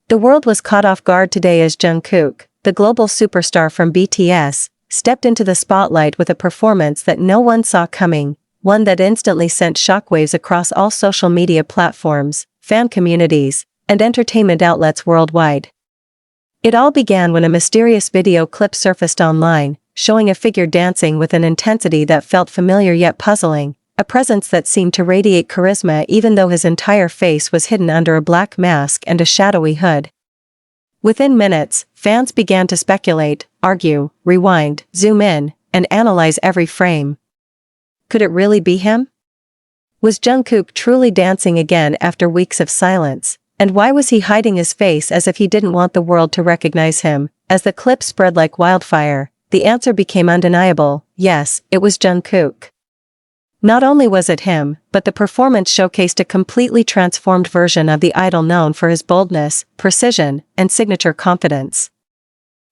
The world was caught off guard today as Jungkook, the global superstar from BTS, stepped into the spotlight with a performance that no one saw coming, one that instantly sent shockwaves across all social media platforms, fan communities, and entertainment outlets worldwide. It all began when a mysterious video clip surfaced online, showing a figure dancing with an intensity that felt familiar yet puzzling, a presence that seemed to radiate charisma even though his entire face was hidden under a black mask and a shadowy hood. Within minutes, fans began to speculate, argue, rewind, zoom in, and analyze every frame. Could it really be him? Was Jungkook truly dancing again after weeks of silence? And why was he hiding his face as if he didn't want the world to recognize him? As the clip spread like wildfire, the answer became undeniable: yes, it was Jungkook. Not only was it him, but the performance showcased a completely transformed version of the idol known for his boldness, precision, and signature confidence.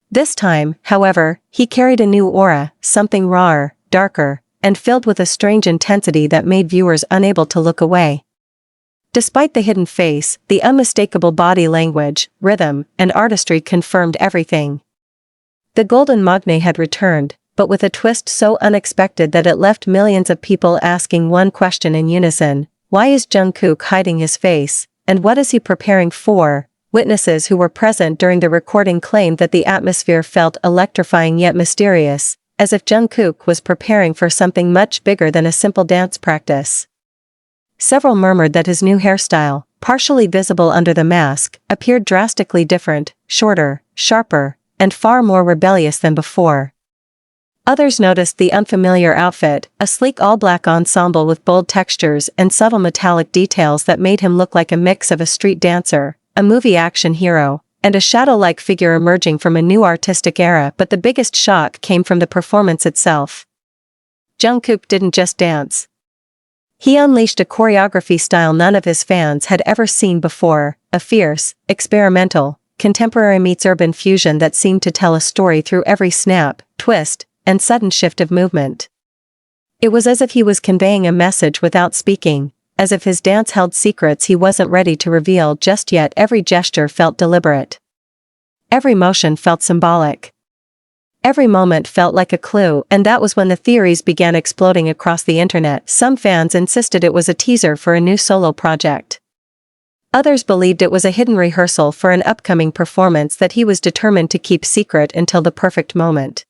This time, however, he carried a new aura, something rawer, darker, and filled with a strange intensity that made viewers unable to look away. Despite the hidden face, the unmistakable body language, rhythm, and artistry confirmed everything. The golden magne had returned, but with a twist so unexpected that it left millions of people asking one question in unison: why is Jungkook hiding his face, and what is he preparing for? Witnesses who were present during the recording claimed that the atmosphere felt electrifying yet mysterious, as if Jungkook was preparing for something much bigger than a simple dance practice. Several murmured that his new hairstyle, partially visible under the mask, appeared drastically different, shorter, sharper, and far more rebellious than before. Others noticed the unfamiliar outfit, a sleek all-black ensemble with bold textures and subtle metallic details that made him look like a mix of a street dancer, a movie action hero, and a shadow-like figure emerging from a new artistic era. But the biggest shock came from the performance itself. Jungkook didn't just dance. He unleashed a choreography style none of his fans had ever seen before, a fierce, experimental, contemporary meets urban fusion that seemed to tell a story through every snap, twist, and sudden shift of movement. It was as if he was conveying a message without speaking, as if his dance held secrets he wasn't ready to reveal just yet. Every gesture felt deliberate. Every motion felt symbolic. Every moment felt like a clue, and that was when the theories began exploding across the internet. Some fans insisted it was a teaser for a new solo project. Others believed it was a hidden rehearsal for an upcoming performance that he was determined to keep secret until the perfect moment.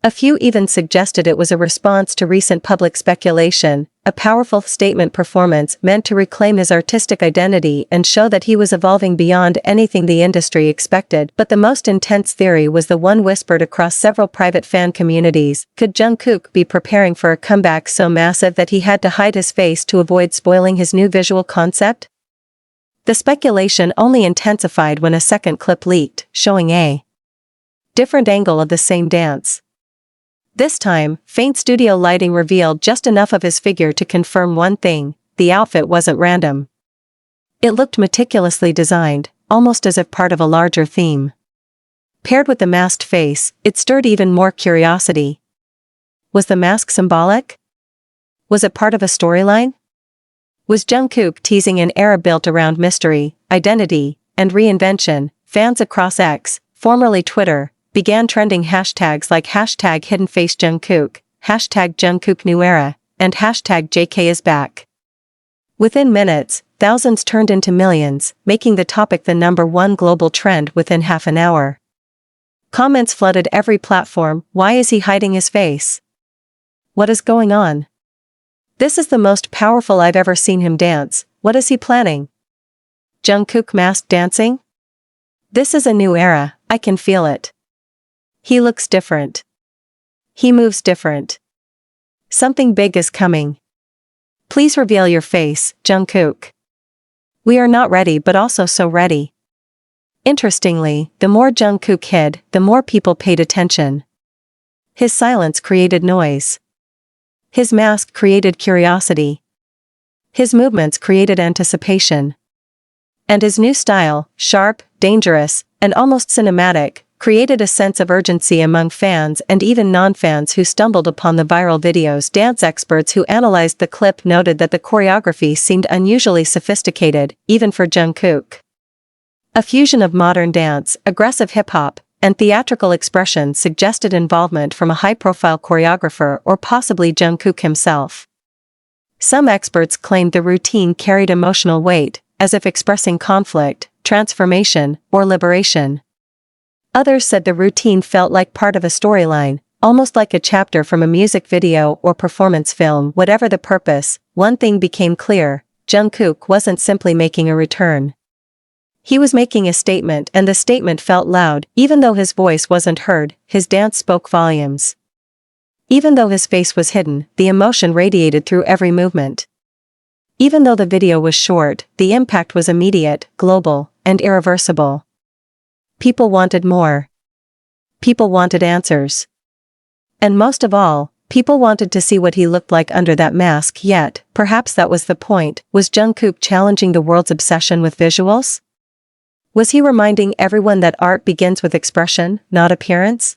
A few even suggested it was a response to recent public speculation, a powerful statement performance meant to reclaim his artistic identity and show that he was evolving beyond anything the industry expected. But the most intense theory was the one whispered across several private fan communities: could Jungkook be preparing for a comeback so massive that he had to hide his face to avoid spoiling his new visual concept? The speculation only intensified when a second clip leaked, showing a different angle of the same dance. This time, faint studio lighting revealed just enough of his figure to confirm one thing: the outfit wasn't random. It looked meticulously designed, almost as if part of a larger theme. Paired with the masked face, it stirred even more curiosity. Was the mask symbolic? Was it part of a storyline? Was Jungkook teasing an era built around mystery, identity, and reinvention? Fans across X, formerly Twitter, began trending hashtags like #HiddenFaceJungkook, #JungkookNewEra, and #JKIsBack. Within minutes, thousands turned into millions, making the topic the #1 global trend within half an hour. Comments flooded every platform: why is he hiding his face? What is going on? This is the most powerful I've ever seen him dance. What is he planning? Jungkook masked dancing? This is a new era, I can feel it. He looks different. He moves different. Something big is coming. Please reveal your face, Jungkook. We are not ready, but also so ready. Interestingly, the more Jungkook hid, the more people paid attention. His silence created noise. His mask created curiosity. His movements created anticipation. And his new style, sharp, dangerous, and almost cinematic, created a sense of urgency among fans and even non-fans who stumbled upon the viral videos. Dance experts who analyzed the clip noted that the choreography seemed unusually sophisticated, even for Jungkook. A fusion of modern dance, aggressive hip-hop, and theatrical expression suggested involvement from a high-profile choreographer or possibly Jungkook himself. Some experts claimed the routine carried emotional weight, as if expressing conflict, transformation, or liberation. Others said the routine felt like part of a storyline, almost like a chapter from a music video or performance film. Whatever the purpose, one thing became clear: Jungkook wasn't simply making a return. He was making a statement, and the statement felt loud. Even though his voice wasn't heard, his dance spoke volumes. Even though his face was hidden, the emotion radiated through every movement. Even though the video was short, the impact was immediate, global, and irreversible. People wanted more. People wanted answers. And most of all, people wanted to see what he looked like under that mask. Yet, perhaps that was the point. Was Jungkook challenging the world's obsession with visuals? Was he reminding everyone that art begins with expression, not appearance?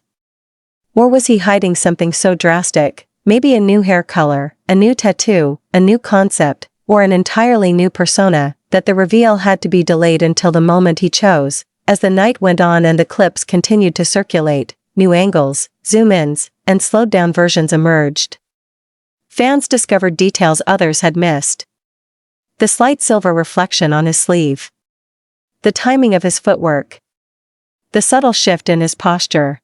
Or was he hiding something so drastic, maybe a new hair color, a new tattoo, a new concept, or an entirely new persona, that the reveal had to be delayed until the moment he chose? As the night went on and the clips continued to circulate, new angles, zoom-ins, and slowed-down versions emerged. Fans discovered details others had missed. The slight silver reflection on his sleeve. The timing of his footwork. The subtle shift in his posture.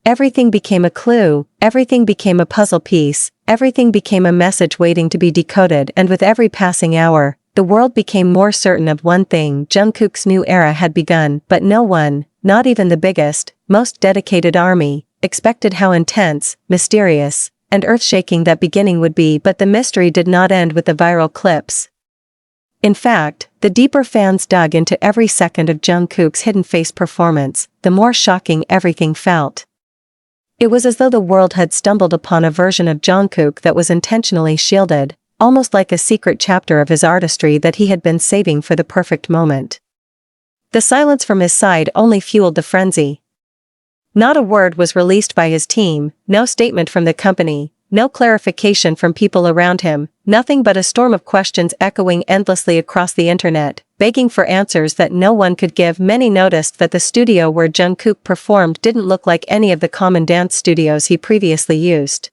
Everything became a clue, everything became a puzzle piece, everything became a message waiting to be decoded, and with every passing hour, the world became more certain of one thing: Jungkook's new era had begun. But no one, not even the biggest, most dedicated army, expected how intense, mysterious, and earth-shaking that beginning would be. But the mystery did not end with the viral clips. In fact, the deeper fans dug into every second of Jungkook's hidden face performance, the more shocking everything felt. It was as though the world had stumbled upon a version of Jungkook that was intentionally shielded, almost like a secret chapter of his artistry that he had been saving for the perfect moment. The silence from his side only fueled the frenzy. Not a word was released by his team, no statement from the company, no clarification from people around him, nothing but a storm of questions echoing endlessly across the internet, begging for answers that no one could give. Many noticed that the studio where Jungkook performed didn't look like any of the common dance studios he previously used.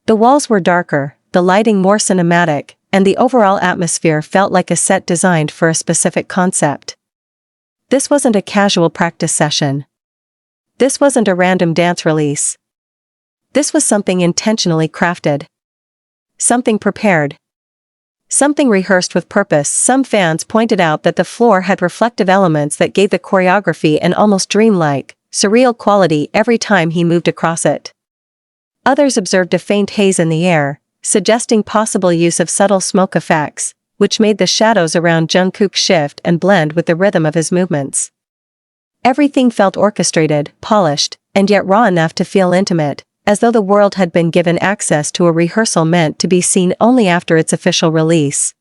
The walls were darker, the lighting more cinematic, and the overall atmosphere felt like a set designed for a specific concept. This wasn't a casual practice session. This wasn't a random dance release. This was something intentionally crafted. Something prepared. Something rehearsed with purpose. Some fans pointed out that the floor had reflective elements that gave the choreography an almost dreamlike, surreal quality every time he moved across it. Others observed a faint haze in the air, suggesting possible use of subtle smoke effects, which made the shadows around Jungkook shift and blend with the rhythm of his movements. Everything felt orchestrated, polished, and yet raw enough to feel intimate, as though the world had been given access to a rehearsal meant to be seen only after its official release.